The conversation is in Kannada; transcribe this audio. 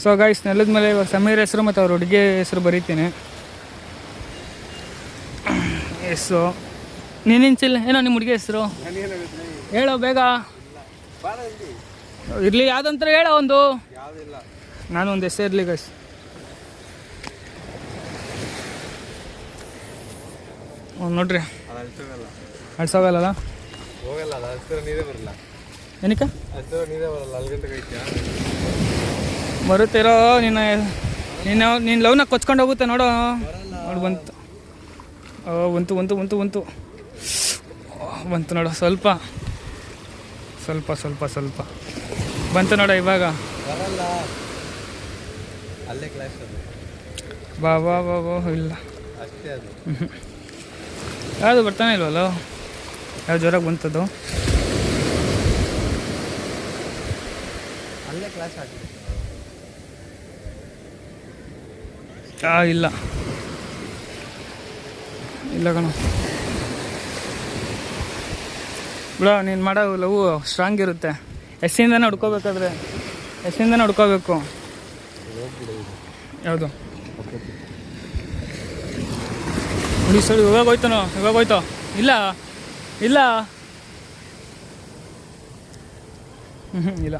ಸೊ ಗೈಸ್ ನೆಲದ ಮೇಲೆ ಇವಾಗ ಸಮೀರ್ ಹೆಸರು ಮತ್ತು ಅವ್ರ ಹುಡುಗಿ ಹೆಸರು ಬರೀತೀನಿ. ಎಸ್ಸು ನೀನಿಂಚಿಲ್ಲ ಏನೋ ನಿಮ್ಮ ಹುಡುಗಿ ಹೆಸರು ಹೇಳೋ ಬೇಗ. ಇರಲಿ ಯಾವುದಂತ ಹೇಳೋ ಒಂದು. ನಾನು ಒಂದು ಹೆಸರು ಇರಲಿ ಗೈಸ್. ನೋಡ್ರಿ ಅಳ್ಸೋಗಲ್ಲ ಏನಕ್ಕೆ ಬರುತ್ತೀರೋ ನೀನು ಲವ್ನ ಕೊಚ್ಕೊಂಡು ಹೋಗುತ್ತೆ ನೋಡು. ನೋಡಿ ಬಂತು ಬಂತು ಬಂತು ಬಂತು ಬಂತು ಬಂತು ನೋಡು. ಸ್ವಲ್ಪ ಸ್ವಲ್ಪ ಸ್ವಲ್ಪ ಸ್ವಲ್ಪ ಬಂತು ನೋಡ ಇವಾಗ. ಬಾ ಬಾ ಬಾ ಬಾ ಇಲ್ಲ ಯಾವುದು ಬರ್ತಾನೆ ಇಲ್ವಲ್ಲ. ಯಾವ ಜೋರಾಗಿ ಬಂತದ್ದು ಇಲ್ಲ ಇಲ್ಲ ಕಣ ಬಿಡ. ನೀನು ಮಾಡೋ ಲವ್ ಸ್ಟ್ರಾಂಗ್ ಇರುತ್ತೆ. ಎಸ್ಸಿಂದನೇ ಹುಡ್ಕೋಬೇಕಾದ್ರೆ ಎಸ್ಸಿಂದನೇ ಹುಡ್ಕೋಬೇಕು. ಯಾವುದು ಹುಡಿ ಸರಿ ಇವಾಗ ಹೋಯ್ತಾನೋ ಇವಾಗ ಹೋಯ್ತೋ ಇಲ್ಲ ಇಲ್ಲ ಇಲ್ಲ